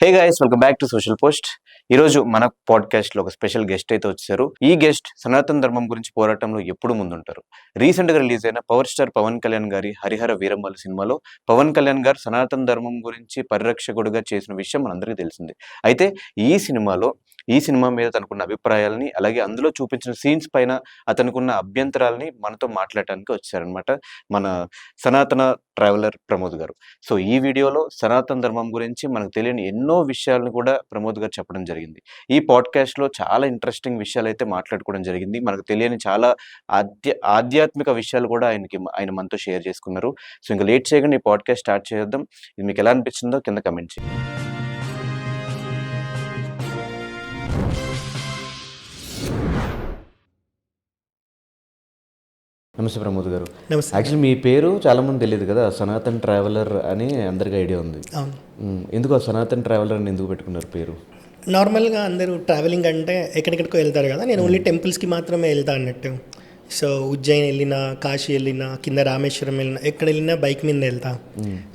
Hey guys, welcome back to social post. ఈరోజు మన పాడ్కాస్ట్లో ఒక స్పెషల్ గెస్ట్ అయితే వచ్చారు. ఈ గెస్ట్ సనాతన ధర్మం గురించి పోరాటంలో ఎప్పుడు ముందుంటారు. రీసెంట్గా రిలీజ్ అయిన పవర్ స్టార్ పవన్ కళ్యాణ్ గారి హరిహర వీరమల్లు సినిమాలో పవన్ కళ్యాణ్ గారు సనాతన ధర్మం గురించి పరిరక్షకుడుగా చేసిన విషయం మనందరికీ తెలిసింది. అయితే ఈ సినిమా మీద తనకున్న అభిప్రాయాలని, అలాగే అందులో చూపించిన సీన్స్ పైన అతనుకున్న అభ్యంతరాలని మనతో మాట్లాడటానికి వచ్చారనమాట మన సనాతన ట్రావెలర్ ప్రమోద్ గారు. సో ఈ వీడియోలో సనాతన ధర్మం గురించి మనకు తెలియని ఎన్నో విషయాలను కూడా ప్రమోద్ గారు చెప్పడం జరిగింది. ఈ పాడ్కాస్ట్లో చాలా ఇంట్రెస్టింగ్ విషయాలు అయితే మాట్లాడుకోవడం జరిగింది. మనకు తెలియని చాలా ఆధ్యాత్మిక విషయాలు కూడా ఆయన మనతో షేర్ చేసుకున్నారు. సో ఇంకా లేట్ చేయకుండా ఈ పాడ్కాస్ట్ స్టార్ట్ చేద్దాం. ఇది మీకు ఎలా అనిపించిందో కింద కమెంట్ చేయండి. నమస్తే ప్రమోద్ గారు. నమస్తే. యాక్చువల్లీ మీ పేరు చాలామంది తెలియదు కదా, సనాతన్ ట్రావెలర్ అని అందరికీ ఐడియా ఉంది. ఎందుకు ఆ సనాతన్ ట్రావెలర్ అని ఎందుకు పెట్టుకున్నారు పేరు? నార్మల్గా అందరూ ట్రావెలింగ్ అంటే ఎక్కడెక్కడికో వెళ్తారు కదా, నేను ఓన్లీ టెంపుల్స్కి మాత్రమే వెళ్తా అన్నట్టు. సో ఉజ్జయిన్ వెళ్ళినా, కాశీ వెళ్ళినా, కింద రామేశ్వరం వెళ్ళినా, ఎక్కడ వెళ్ళినా బైక్ మీద వెళ్తా.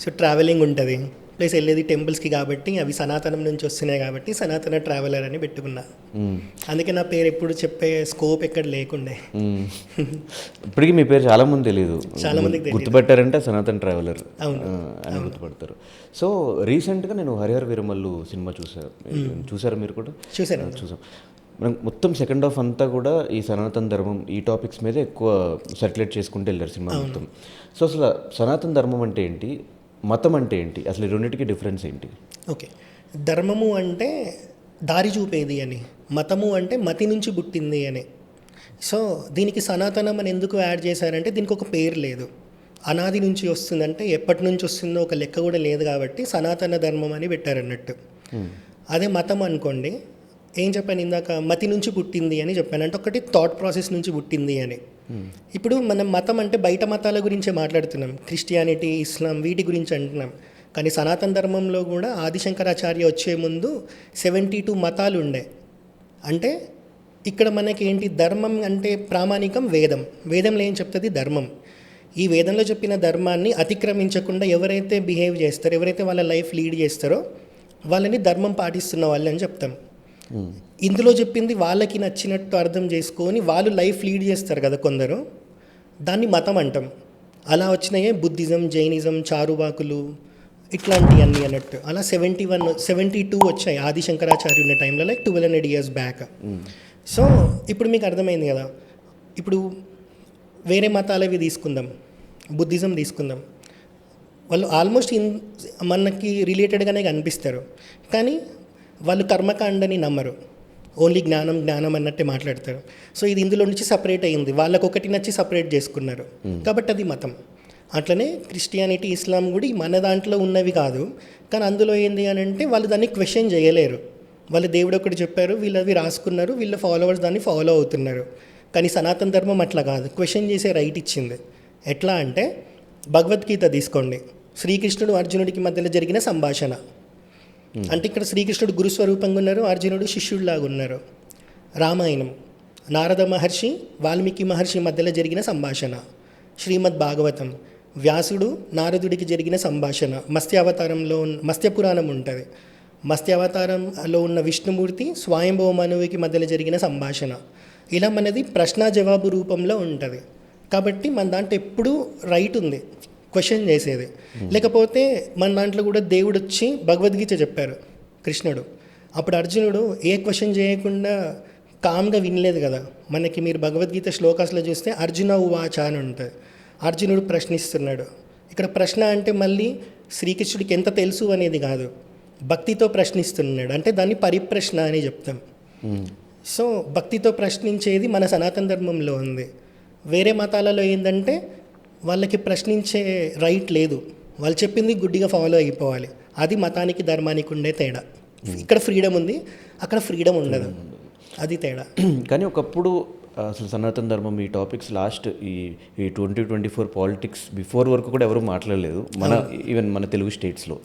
సో ట్రావెలింగ్ ఉంటుంది, ప్లస్ వెళ్ళేది టెంపుల్స్కి కాబట్టి అవి సనాతనం నుంచి వస్తున్నాయి కాబట్టి సనాతన ట్రావెలర్ అని పెట్టుకున్నా. అందుకే నా పేరు ఎప్పుడు చెప్పే స్కోప్ ఎక్కడ లేకుండే. ఇప్పటికీ మీ పేరు చాలా మంది తెలియదు, చాలా మందికి గుర్తుపెట్టారంటే సనాతన్ ట్రావెలర్ అని గుర్తుపడతారు. సో రీసెంట్గా నేను హరిహర వీరమల్లు సినిమా చూసారు మీరు కూడా? చూసాం. మనం మొత్తం సెకండ్ హాఫ్ అంతా కూడా ఈ సనాతన ధర్మం ఈ టాపిక్స్ మీద ఎక్కువ సర్క్యులేట్ చేసుకుంటూ వెళ్ళారు సినిమా మొత్తం. సో అసలు సనాతన ధర్మం అంటే ఏంటి, మతం అంటే ఏంటి, అసలు ఈ రెండింటికి డిఫరెన్స్ ఏంటి? ఓకే, ధర్మము అంటే దారి చూపేది అని, మతము అంటే మతి నుంచి పుట్టింది అని. సో దీనికి సనాతనం అని ఎందుకు యాడ్ చేశారంటే దీనికి ఒక పేరు లేదు, అనాది నుంచి వస్తుందంటే ఎప్పటి నుంచి వస్తుందో ఒక లెక్క కూడా లేదు కాబట్టి సనాతన ధర్మం అని పెట్టారన్నట్టు. అదే మతం అనుకోండి, ఏం చెప్పాను ఇందాక, మతి నుంచి పుట్టింది అని చెప్పాను, అంటే ఒకటి థాట్ ప్రాసెస్ నుంచి పుట్టింది అని. ఇప్పుడు మనం మతం అంటే బయట మతాల గురించే మాట్లాడుతున్నాం, క్రిస్టియానిటీ, ఇస్లాం వీటి గురించి అంటున్నాం. కానీ సనాతన ధర్మంలో కూడా ఆదిశంకరాచార్య వచ్చే ముందు 72 మతాలు ఉండే. అంటే ఇక్కడ మనకి ఏంటి, ధర్మం అంటే ప్రామాణికం వేదంలో ఏం చెప్తుంది, ధర్మం. ఈ వేదంలో చెప్పిన ధర్మాన్ని అతిక్రమించకుండా ఎవరైతే బిహేవ్ చేస్తారో, ఎవరైతే వాళ్ళ లైఫ్ లీడ్ చేస్తారో వాళ్ళని ధర్మం పాటిస్తున్న వాళ్ళు అని చెప్తాం. ఇందులో చెప్పింది వాళ్ళకి నచ్చినట్టు అర్థం చేసుకొని వాళ్ళు లైఫ్ లీడ్ చేస్తారు కదా కొందరు, దాన్ని మతం అంటాం. అలా వచ్చినాయే బుద్ధిజం, జైనిజం, చారువాకులు ఇట్లాంటివన్నీ అన్నట్టు. అలా 72 వచ్చాయి ఆదిశంకరాచార్య ఉన్న టైంలో, లైక్ 1200 years బ్యాక్. సో ఇప్పుడు మీకు అర్థమైంది కదా. ఇప్పుడు వేరే మతాలవి తీసుకుందాం, బుద్ధిజం తీసుకుందాం, వాళ్ళు ఆల్మోస్ట్ మనకి రిలేటెడ్గానే కనిపిస్తారు, కానీ వాళ్ళు కర్మకాండని నమ్మరు, ఓన్లీ జ్ఞానం అన్నట్టే మాట్లాడతారు. సో ఇది ఇందులో నుంచి సపరేట్ అయ్యింది, వాళ్ళకు ఒకటి నచ్చి సపరేట్ చేసుకున్నారు కాబట్టి అది మతం. అట్లనే క్రిస్టియానిటీ, ఇస్లాం కూడా మన దాంట్లో ఉన్నవి కాదు, కానీ అందులో ఏంది అని అంటే వాళ్ళు దాన్ని క్వశ్చన్ చేయలేరు. వాళ్ళు దేవుడు ఒకటి చెప్పారు, వీళ్ళవి రాసుకున్నారు, వీళ్ళ ఫాలోవర్స్ దాన్ని ఫాలో అవుతున్నారు. కానీ సనాతన ధర్మం అట్లా కాదు, క్వశ్చన్ చేసే రైట్ ఇచ్చింది. ఎట్లా అంటే భగవద్గీత తీసుకోండి, శ్రీకృష్ణుడు అర్జునుడికి మధ్యలో జరిగిన సంభాషణ. అంటే ఇక్కడ శ్రీకృష్ణుడు గురుస్వరూపంగా ఉన్నారు, అర్జునుడు శిష్యుడిలాగా ఉన్నారు. రామాయణం, నారద మహర్షి, వాల్మీకి మహర్షి మధ్యలో జరిగిన సంభాషణ. శ్రీమద్ భాగవతం, వ్యాసుడు నారదుడికి జరిగిన సంభాషణ. మత్స్య పురాణం ఉంటుంది, మత్స్యావతారంలో ఉన్న విష్ణుమూర్తి స్వయంభవ మనువుకి మధ్యలో జరిగిన సంభాషణ. ఇలా మనది ప్రశ్న జవాబు రూపంలో ఉంటుంది. కాబట్టి మన దాంట్లో ఎప్పుడూ రైట్ ఉంది క్వశ్చన్ చేసేది. లేకపోతే మన దాంట్లో కూడా దేవుడు వచ్చి భగవద్గీత చెప్పారు కృష్ణుడు, అప్పుడు అర్జునుడు ఏ క్వశ్చన్ చేయకుండా కామ్గా వినలేదు కదా. మనకి మీరు భగవద్గీత శ్లోకాస్లో చూస్తే అర్జున ఉవాచ అని ఉంటుంది, అర్జునుడు ప్రశ్నిస్తున్నాడు. ఇక్కడ ప్రశ్న అంటే మళ్ళీ శ్రీకృష్ణుడికి ఎంత తెలుసు అనేది కాదు, భక్తితో ప్రశ్నిస్తున్నాడు, అంటే దాన్ని పరిప్రశ్న అని చెప్తాం. సో భక్తితో ప్రశ్నించేది మన సనాతన ధర్మంలో ఉంది. వేరే మతాలలో ఏంటంటే వాళ్ళకి ప్రశ్నించే రైట్ లేదు, వాళ్ళు చెప్పింది గుడ్డిగా ఫాలో అయిపోవాలి. అది మతానికి ధర్మానికి ఉండే తేడా. ఇక్కడ ఫ్రీడమ్ ఉంది, అక్కడ ఫ్రీడమ్ ఉండదు, అది తేడా. కానీ ఒకప్పుడు అసలు సనాతన ధర్మం ఈ టాపిక్స్ లాస్ట్ ఈ 2024 పాలిటిక్స్ బిఫోర్ వరకు కూడా ఎవరు మాట్లాడలేదు, ఈవెన్ మన తెలుగు స్టేట్స్లో.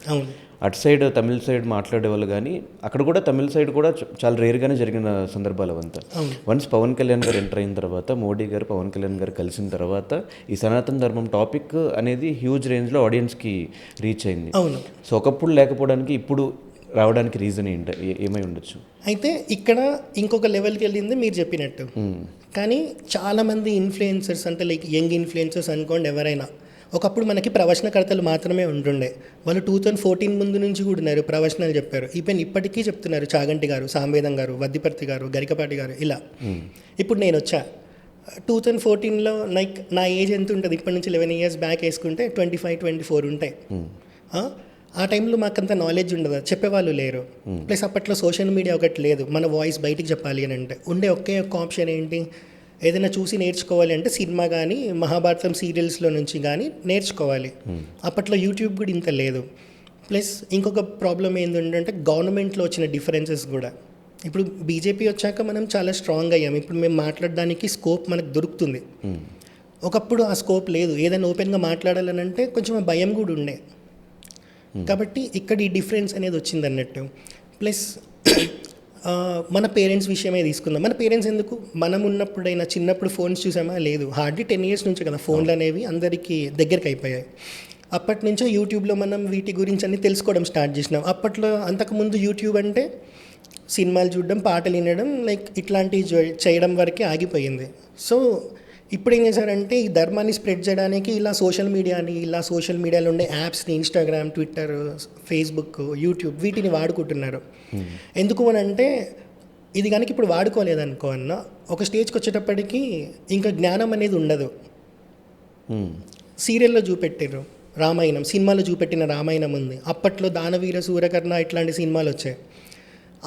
అటు సైడ్ తమిళ సైడ్ మాట్లాడేవాళ్ళు, కానీ అక్కడ కూడా తమిళ సైడ్ కూడా చాలా రేర్గానే జరిగిన సందర్భాలు అవంతా. వన్స్ పవన్ కళ్యాణ్ గారు ఎంటర్ అయిన తర్వాత, మోడీ గారు పవన్ కళ్యాణ్ గారు కలిసిన తర్వాత ఈ సనాతన ధర్మం టాపిక్ అనేది హ్యూజ్ రేంజ్లో ఆడియన్స్కి రీచ్ అయింది. సో ఒకప్పుడు లేకపోవడానికి ఇప్పుడు రావడానికి రీజన్ ఏమై ఉండొచ్చు? అయితే ఇక్కడ ఇంకొక లెవెల్కి వెళ్ళింది మీరు చెప్పినట్టు. కానీ చాలామంది ఇన్ఫ్లుయెన్సర్స్ అంటే లైక్ యంగ్ ఇన్ఫ్లుయెన్సర్స్ అనుకోండి, ఎవరైనా ఒకప్పుడు మనకి ప్రవచనకర్తలు మాత్రమే ఉంటుండే. వాళ్ళు 2014 ముందు నుంచి కూడా ఉన్నారు, ప్రవచనాలు చెప్పారు. ఈవెన్ ఇప్పటికీ చెప్తున్నారు. చాగంటి గారు, సాంవేదం గారు, వద్దిపర్తి గారు, గరికపాటి గారు, ఇలా. ఇప్పుడు నేను వచ్చా 2014లో, లైక్ నా ఏజ్ ఎంత ఉంటుంది ఇప్పటి నుంచి 11 years బ్యాక్ వేసుకుంటే 25-24 ఉంటాయి. ఆ టైంలో మాకంత నాలెడ్జ్ ఉండదు, చెప్పేవాళ్ళు లేరు. ప్లస్ అప్పట్లో సోషల్ మీడియా ఒకటి లేదు, మన వాయిస్ బయటికి చెప్పాలి అని అంటే ఉండే ఒకే ఒక్క ఆప్షన్ ఏంటి, ఏదైనా చూసి నేర్చుకోవాలి అంటే సినిమా కానీ మహాభారతం సీరియల్స్లో నుంచి కానీ నేర్చుకోవాలి. అప్పట్లో యూట్యూబ్ కూడా ఇంత లేదు. ప్లస్ ఇంకొక ప్రాబ్లం ఏంటంటే గవర్నమెంట్లో వచ్చిన డిఫరెన్సెస్ కూడా. ఇప్పుడు బీజేపీ వచ్చాక మనం చాలా స్ట్రాంగ్ అయ్యాం. ఇప్పుడు మేము మాట్లాడడానికి స్కోప్ మనకు దొరుకుతుంది. ఒకప్పుడు ఆ స్కోప్ లేదు. ఏదైనా ఓపెన్గా మాట్లాడాలని అంటే కొంచెం భయం కూడా ఉండే. కాబట్టి ఇక్కడ ఈ డిఫరెన్స్ అనేది వచ్చింది అన్నట్టు. ప్లస్ మన పేరెంట్స్ విషయమే తీసుకుందాం. మన పేరెంట్స్ ఎందుకు, మనం ఉన్నప్పుడైనా చిన్నప్పుడు ఫోన్స్ చూసామా? లేదు. హార్డ్లీ 10 years నుంచి కదా ఫోన్లు అనేవి అందరికీ దగ్గరికి అయిపోయాయి. అప్పటి నుంచే యూట్యూబ్లో మనం వీటి గురించి అన్ని తెలుసుకోవడం స్టార్ట్ చేసినాం. అప్పట్లో అంతకుముందు యూట్యూబ్ అంటే సినిమాలు చూడడం, పాటలు వినడం, లైక్ ఇట్లాంటివి చేయడం వరకే ఆగిపోయింది. సో ఇప్పుడు ఏం చేశారంటే ఈ ధర్మాన్ని స్ప్రెడ్ చేయడానికి ఇలా సోషల్ మీడియాలో ఉండే యాప్స్ని, ఇన్స్టాగ్రామ్, ట్విట్టర్, ఫేస్బుక్, యూట్యూబ్, వీటిని వాడుకుంటున్నారు. ఎందుకు అని అంటే ఇది కనుక ఇప్పుడు వాడుకోలేదనుకో అన్న, ఒక స్టేజ్కి వచ్చేటప్పటికి ఇంకా జ్ఞానం అనేది ఉండదు. సీరియల్లో చూపెట్టారు రామాయణం, సినిమాలో చూపెట్టిన రామాయణం ఉంది. అప్పట్లో దానవీర సూరకర్ణ ఇట్లాంటి సినిమాలు వచ్చాయి.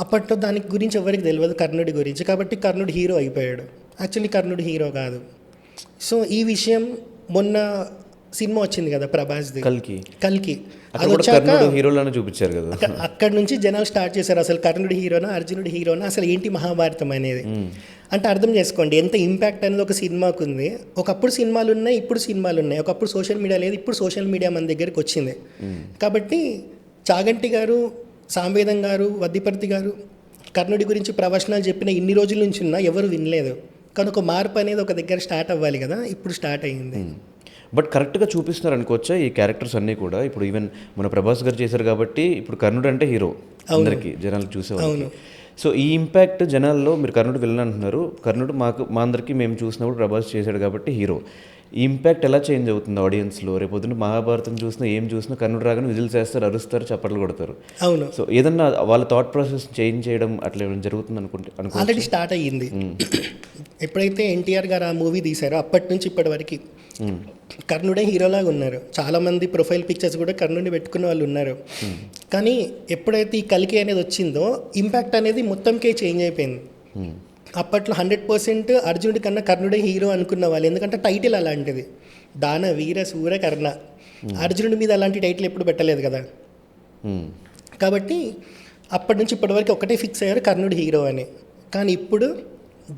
అప్పట్లో దానికి గురించి ఎవరికి తెలియదు, కర్ణుడి గురించి. కాబట్టి కర్ణుడు హీరో అయిపోయాడు. యాక్చువల్లీ కర్ణుడు హీరో కాదు. సో ఈ విషయం మొన్న సినిమా వచ్చింది కదా ప్రభాస్ది, కల్కి. అది వచ్చాక హీరోలను చూపించారు కదా, అక్కడ నుంచి జనాలు స్టార్ట్ చేశారు అసలు కర్ణుడు హీరోనా, అర్జునుడు హీరోనా, అసలు ఏంటి మహాభారతం అనేది. అంటే అర్థం చేసుకోండి ఎంత ఇంపాక్ట్ అనేది ఒక సినిమాకు ఉంది. ఒకప్పుడు సినిమాలు ఉన్నాయి, ఇప్పుడు సినిమాలు ఉన్నాయి. ఒకప్పుడు సోషల్ మీడియా లేదు, ఇప్పుడు సోషల్ మీడియా మన దగ్గరికి వచ్చింది. కాబట్టి చాగంటి గారు, సాంవేదం గారు, వద్దిపర్తి గారు కర్ణుడి గురించి ప్రవచనాలు చెప్పిన ఇన్ని రోజుల నుంచి ఉన్నా ఎవరు వినలేదు. కానీ ఒక మార్పు అనేది ఒక దగ్గర స్టార్ట్ అవ్వాలి కదా, ఇప్పుడు స్టార్ట్ అయ్యింది. బట్ కరెక్ట్గా చూపిస్తున్నారు అనుకోవచ్చా ఈ క్యారెక్టర్స్ అన్నీ కూడా? ఇప్పుడు ఈవెన్ మన ప్రభాస్ గారు చేశారు కాబట్టి ఇప్పుడు కర్ణుడు అంటే హీరో అందరికీ, జనాలు చూసేవాళ్ళు. సో ఈ ఇంపాక్ట్ జనాల్లో, మీరు కర్ణుడు విలన్ అంటున్నారు, కర్ణుడు మా అందరికీ మేము చూసినప్పుడు ప్రభాస్ చేశాడు కాబట్టి హీరో. ఈ ఇంపాక్ట్ ఎలా చేంజ్ అవుతుంది ఆడియన్స్లో? రేపొద్దున మహాభారతం చూసినా ఏం చూసినా కర్ణుడు రాగానే విజిల్స్ చేస్తారు, అరుస్తారు, చప్పట్లు కొడతారు. అవును. సో ఏదన్నా వాళ్ళ థాట్ ప్రాసెస్ చేంజ్ చేయడం అట్లా ఏమైనా జరుగుతుంది అనుకుంటే? ఆల్రెడీ స్టార్ట్ అయ్యింది. ఎప్పుడైతే ఎన్టీఆర్ గారు ఆ మూవీ తీశారో అప్పటి నుంచి ఇప్పటి వరకు కర్ణుడే హీరోలాగా ఉన్నారు. చాలామంది ప్రొఫైల్ పిక్చర్స్ కూడా కర్ణుడిని పెట్టుకున్న వాళ్ళు ఉన్నారు. కానీ ఎప్పుడైతే ఈ కల్కి అనేది వచ్చిందో ఇంపాక్ట్ అనేది మొత్తంకే చేంజ్ అయిపోయింది. అప్పట్లో 100% అర్జునుడి కన్నా కర్ణుడే హీరో అనుకున్న వాళ్ళు. ఎందుకంటే టైటిల్ అలాంటిది, దాన వీర సూర కర్ణ. అర్జునుడి మీద అలాంటి టైటిల్ ఎప్పుడు పెట్టలేదు కదా. కాబట్టి అప్పటి నుంచి ఇప్పటివరకు ఒకటే ఫిక్స్ అయ్యారు కర్ణుడు హీరో అని. కానీ ఇప్పుడు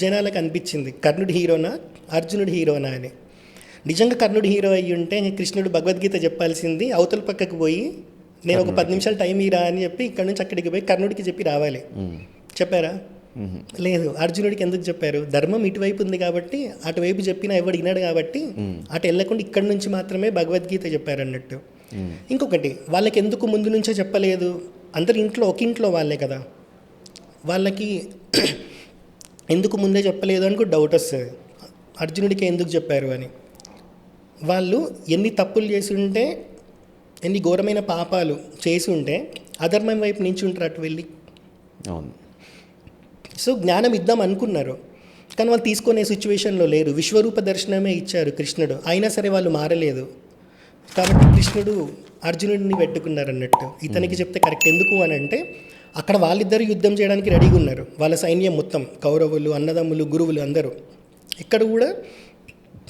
జనాలకు అనిపించింది కర్ణుడు హీరోనా, అర్జునుడు హీరోనా అని. నిజంగా కర్ణుడు హీరో అయ్యి ఉంటే కృష్ణుడు భగవద్గీత చెప్పాల్సింది అవతల పక్కకు పోయి నేను ఒక 10 నిమిషాలు టైం ఇరా అని చెప్పి ఇక్కడ నుంచి అక్కడికి పోయి కర్ణుడికి చెప్పి రావాలి. చెప్పారా? లేదు. అర్జునుడికి ఎందుకు చెప్పారు? ధర్మం ఇటువైపు ఉంది కాబట్టి అటువైపు చెప్పినా ఎవడు విన్నాడు కాబట్టి అటు వెళ్ళకుండా ఇక్కడి నుంచి మాత్రమే భగవద్గీత చెప్పారు అన్నట్టు. ఇంకొకటి, వాళ్ళకి ఎందుకు ముందు నుంచే చెప్పలేదు? అందరు ఇంట్లో ఒక ఇంట్లో వాళ్ళే కదా, వాళ్ళకి ఎందుకు ముందే చెప్పలేదు అని కూడా డౌట్ వస్తుంది. అర్జునుడికి ఎందుకు చెప్పారు అని. వాళ్ళు ఎన్ని తప్పులు చేసి ఉంటే, ఎన్ని ఘోరమైన పాపాలు చేసి ఉంటే అధర్మం వైపు నుంచి ఉంటారు అటు వెళ్ళి. అవును. సో జ్ఞానం ఇద్దాం అనుకున్నారు, కానీ వాళ్ళు తీసుకునే సిచ్యువేషన్లో లేరు. విశ్వరూప దర్శనమే ఇచ్చారు కృష్ణుడు, అయినా సరే వాళ్ళు మారలేదు. కాబట్టి కృష్ణుడు అర్జునుడిని పెట్టుకున్నారు అన్నట్టు. ఇతనికి చెప్తే కరెక్ట్. ఎందుకు అని అంటే అక్కడ వాళ్ళిద్దరు యుద్ధం చేయడానికి రెడీగా ఉన్నారు, వాళ్ళ సైన్యం మొత్తం, కౌరవులు, అన్నదమ్ములు, గురువులు అందరూ. ఇక్కడ కూడా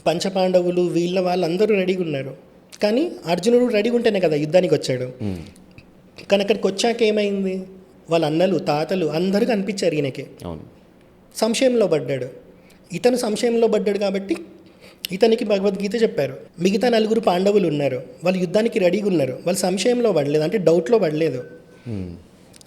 పంచపాండవులు వాళ్ళందరూ రెడీగా ఉన్నారు. కానీ అర్జునుడు రెడీగా ఉంటేనే కదా యుద్ధానికి వచ్చాడు. కానీ అక్కడికి వచ్చాక ఏమైంది? వాళ్ళ అన్నలు, తాతలు అందరూ కనిపించారు ఈయనకి. సంశయంలో పడ్డాడు. ఇతను సంశయంలో పడ్డాడు కాబట్టి ఇతనికి భగవద్గీత చెప్పారు. మిగతా 4 పాండవులు ఉన్నారు, వాళ్ళు యుద్ధానికి రెడీగా ఉన్నారు. వాళ్ళు సంశయంలో పడలేదు, అంటే డౌట్లో పడలేదు.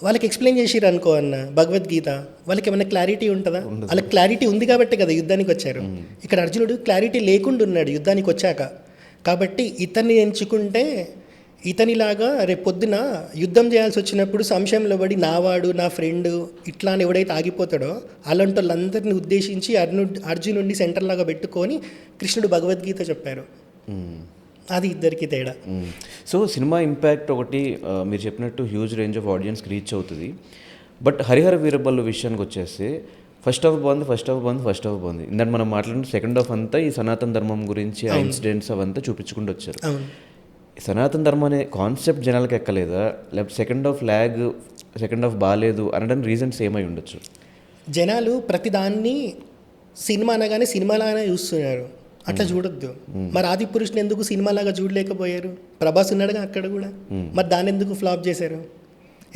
వాళ్ళకి ఎక్స్ప్లెయిన్ చేసిరు అనుకో అన్న భగవద్గీత, వాళ్ళకి ఏమైనా క్లారిటీ ఉంటుందా? వాళ్ళకి క్లారిటీ ఉంది కాబట్టి కదా యుద్ధానికి వచ్చారు. ఇక్కడ అర్జునుడు క్లారిటీ లేకుండా ఉన్నాడు యుద్ధానికి వచ్చాక. కాబట్టి ఇతన్ని ఎంచుకుంటే ఇతనిలాగా రేపు పొద్దున యుద్ధం చేయాల్సి వచ్చినప్పుడు సంశయంలో పడి నావాడు నా ఫ్రెండ్ ఇట్లా అని ఎవడైతే ఆగిపోతాడో అలాంటి వాళ్ళందరినీ ఉద్దేశించి అర్జునుడిని సెంటర్ లాగా పెట్టుకొని కృష్ణుడు భగవద్గీత చెప్పారు. అది ఇద్దరికి తేడా. సో సినిమా ఇంపాక్ట్ ఒకటి మీరు చెప్పినట్టు హ్యూజ్ రేంజ్ ఆఫ్ ఆడియన్స్కి రీచ్ అవుతుంది. బట్ హరిహర వీరబల్లు విషయానికి వచ్చేసి ఫస్ట్ హాఫ్ బాగుంది. ఇందాక మనం మాట్లాడిన సెకండ్ హాఫ్ అంతా ఈ సనాతన ధర్మం గురించి ఆ ఇన్సిడెంట్స్ అవంతా చూపించుకుంటూ వచ్చారు. సనాతన ధర్మం అనే కాన్సెప్ట్ జనాలకు ఎక్కలేదా, లేకపోతే సెకండ్ హాఫ్ బాగాలేదు అనడానికి రీజన్స్ ఏమై ఉండొచ్చు? జనాలు ప్రతిదాన్ని సినిమా అనగానే సినిమాలాగానే చూస్తున్నారు. అట్లా చూడొద్దు. మరి ఆది పురుషుని ఎందుకు సినిమాలాగా చూడలేకపోయారు? ప్రభాస్ ఉన్నాడుగా అక్కడ కూడా. మరి దాన్ని ఎందుకు ఫ్లాప్ చేశారు?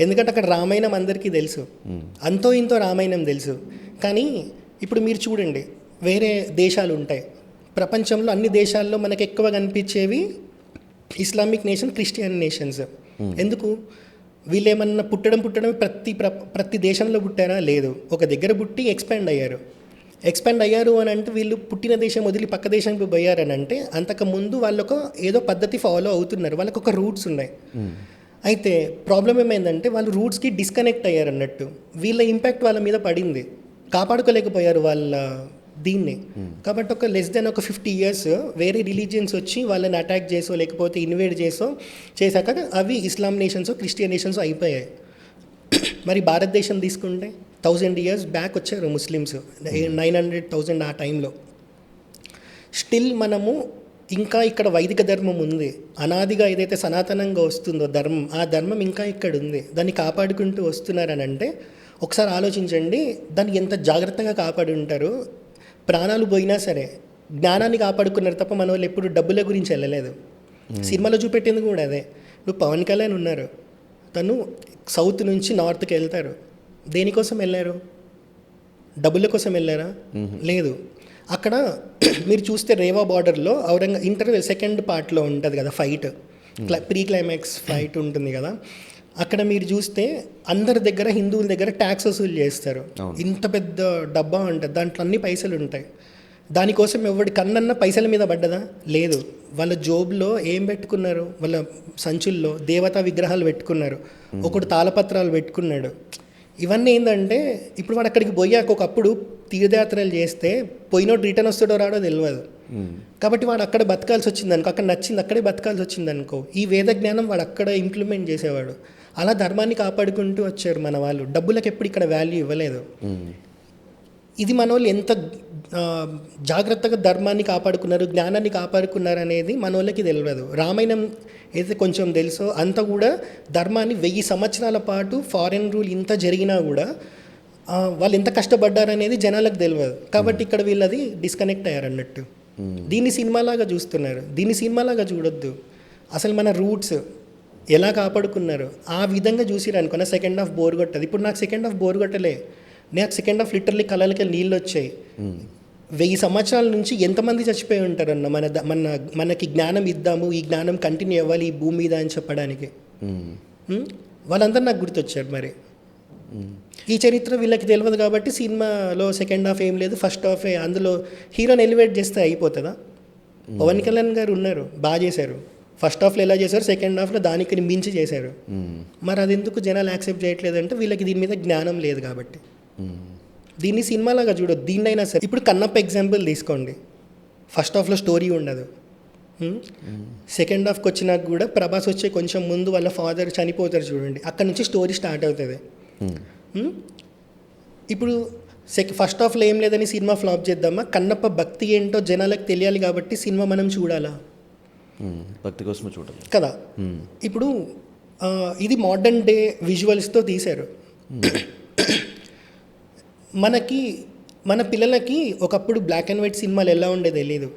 ఎందుకంటే అక్కడ రామాయణం అందరికీ తెలుసు, అంతో ఇంతో రామాయణం తెలుసు. కానీ ఇప్పుడు మీరు చూడండి, వేరే దేశాలు ఉంటాయి ప్రపంచంలో, అన్ని దేశాల్లో మనకు ఎక్కువ కనిపించేవి ఇస్లామిక్ నేషన్, క్రిస్టియన్ నేషన్స్. ఎందుకు? వీళ్ళు ఏమన్నా పుట్టడం ప్రతి దేశంలో పుట్టారా? లేదు. ఒక దగ్గర పుట్టి ఎక్స్పాండ్ అయ్యారు అని అంటే వీళ్ళు పుట్టిన దేశం వదిలి పక్క దేశానికి పోయారని అంటే అంతకుముందు వాళ్ళొక ఏదో పద్ధతి ఫాలో అవుతున్నారు, వాళ్ళకు ఒక రూట్స్ ఉన్నాయి. అయితే ప్రాబ్లం ఏమైందంటే వాళ్ళు రూట్స్కి డిస్కనెక్ట్ అయ్యారు అన్నట్టు. వీళ్ళ ఇంపాక్ట్ వాళ్ళ మీద పడింది, కాపాడుకోలేకపోయారు వాళ్ళ దీన్ని. కాబట్టి ఒక లెస్ దెన్ ఒక 50 years వేరే రిలీజియన్స్ వచ్చి వాళ్ళని అటాక్ చేసో లేకపోతే ఇన్వేడ్ చేశాక అవి ఇస్లాం నేషన్స్, క్రిస్టియన్ నేషన్స్ అయిపోయాయి. మరి భారతదేశం తీసుకుంటే 1000 years బ్యాక్ వచ్చారు ముస్లిమ్స్, 900,000 ఆ టైంలో. స్టిల్ మనము ఇంకా ఇక్కడ వైదిక ధర్మం ఉంది, అనాదిగా ఏదైతే సనాతనంగా వస్తుందో ధర్మం, ఆ ధర్మం ఇంకా ఇక్కడ ఉంది, దాన్ని కాపాడుకుంటూ వస్తున్నారని అంటే ఒకసారి ఆలోచించండి దాన్ని ఎంత జాగ్రత్తగా కాపాడి ఉంటారు. ప్రాణాలు పోయినా సరే జ్ఞానాన్ని కాపాడుకున్నారు తప్ప మన వాళ్ళు ఎప్పుడు డబ్బుల గురించి వెళ్ళలేదు. సినిమాలో చూపెట్టేందుకు కూడా అదే. ఇప్పుడు పవన్ కళ్యాణ్ ఉన్నారు, తను సౌత్ నుంచి నార్త్కి వెళ్తారు. దేనికోసం వెళ్ళారు? డబ్బుల కోసం వెళ్ళారా? లేదు. అక్కడ మీరు చూస్తే రేవా బార్డర్లో ఇంటర్వెల్ సెకండ్ పార్ట్లో ఉంటుంది కదా ఫైట్, ప్రీ క్లైమాక్స్ ఫైట్ ఉంటుంది కదా, అక్కడ మీరు చూస్తే అందరి దగ్గర, హిందువుల దగ్గర ట్యాక్స్ వసూలు చేస్తారు. ఇంత పెద్ద డబ్బా ఉంటుంది, దాంట్లో అన్ని పైసలు ఉంటాయి. దానికోసం ఎవరి కన్నన్న పైసల మీద పడ్డదా? లేదు. వాళ్ళ జోబులో ఏం పెట్టుకున్నారు? వాళ్ళ సంచుల్లో దేవతా విగ్రహాలు పెట్టుకున్నారు, ఒకడు తాళపత్రాలు పెట్టుకున్నాడు. ఇవన్నీ ఏంటంటే ఇప్పుడు వాడు అక్కడికి పోయాక ఒకప్పుడు తీర్థయాత్రలు చేస్తే పోయినోడు రిటర్న్ వస్తాడో రాడో తెలియదు. కాబట్టి వాడు అక్కడ బతకాల్సి వచ్చింది అనుకో, అక్కడ నచ్చింది అక్కడే బతకాల్సి వచ్చింది అనుకో, ఈ వేద జ్ఞానం వాడు అక్కడ ఇంప్లిమెంట్ చేసేవాడు. అలా ధర్మాన్ని కాపాడుకుంటూ వచ్చారు మన వాళ్ళు. డబ్బులకు ఎప్పుడు ఇక్కడ వాల్యూ ఇవ్వలేదు. ఇది మన వాళ్ళు ఎంత జాగ్రత్తగా ధర్మాన్ని కాపాడుకున్నారు, జ్ఞానాన్ని కాపాడుకున్నారు అనేది మన వాళ్ళకి తెలియదు. రామాయణం అయితే కొంచెం తెలుసో అంత కూడా ధర్మాన్ని 1000 సంవత్సరాల పాటు ఫారెన్ రూల్ ఇంత జరిగినా కూడా వాళ్ళు ఎంత కష్టపడ్డారనేది జనాలకు తెలియదు. కాబట్టి ఇక్కడ వీళ్ళది డిస్కనెక్ట్ అయ్యారు అన్నట్టు. దీన్ని సినిమాలాగా చూస్తున్నారు, దీన్ని సినిమాలాగా చూడొద్దు. అసలు మన రూట్స్ ఎలా కాపాడుకున్నారు ఆ విధంగా చూసిరు అనుకున్న సెకండ్ హాఫ్ బోర్ కొట్టదు. ఇప్పుడు నాకు సెకండ్ హాఫ్ బోర్ కొట్టలే, నాకు సెకండ్ హాఫ్ లిటరల్లీ కళ్ళకి నీళ్ళు వచ్చాయి. 1000 సంవత్సరాల నుంచి ఎంతమంది చచ్చిపోయి ఉంటారన్న మనకి జ్ఞానం ఇద్దాము, ఈ జ్ఞానం కంటిన్యూ అవ్వాలి ఈ భూమి మీద అని చెప్పడానికి. వాళ్ళందరూ నాకు గుర్తొచ్చారు. మరి ఈ చరిత్ర వీళ్ళకి తెలియదు కాబట్టి సినిమాలో సెకండ్ హాఫ్ ఏం లేదు, ఫస్ట్ హాఫే. అందులో హీరోని ఎలివేట్ చేస్తే అయిపోతుందా? పవన్ కళ్యాణ్ గారు ఉన్నారు, బాగా చేశారు. ఫస్ట్ హాఫ్లో ఎలా చేశారు, సెకండ్ హాఫ్లో దానికి మించి చేశారు. మరి అది ఎందుకు జనాలు యాక్సెప్ట్ చేయట్లేదంటే వీళ్ళకి దీని మీద జ్ఞానం లేదు కాబట్టి. దీన్ని సినిమాలాగా చూడొద్దు. దీన్నైనా సరే ఇప్పుడు కన్నప్ప ఎగ్జాంపుల్ తీసుకోండి. ఫస్ట్ హాఫ్లో స్టోరీ ఉండదు, సెకండ్ హాఫ్కి వచ్చినాక కూడా ప్రభాస్ వచ్చే కొంచెం ముందు వాళ్ళ ఫాదర్ చనిపోతారు చూడండి, అక్కడ నుంచి స్టోరీ స్టార్ట్ అవుతుంది. ఇప్పుడు ఫస్ట్ హాఫ్లో ఏం లేదని సినిమా ఫ్లాప్ చేద్దామా? కన్నప్ప భక్తి ఏంటో జనాలకు తెలియాలి కాబట్టి సినిమా మనం చూడాలా? భక్తి కోసమే చూడాలి కదా. ఇప్పుడు ఇది మోడర్న్ డే విజువల్స్తో తీశారు. మన పిల్లలకి ఒకప్పుడు బ్లాక్ అండ్ వైట్ సినిమాలు ఎలా ఉండేది తెలియదు.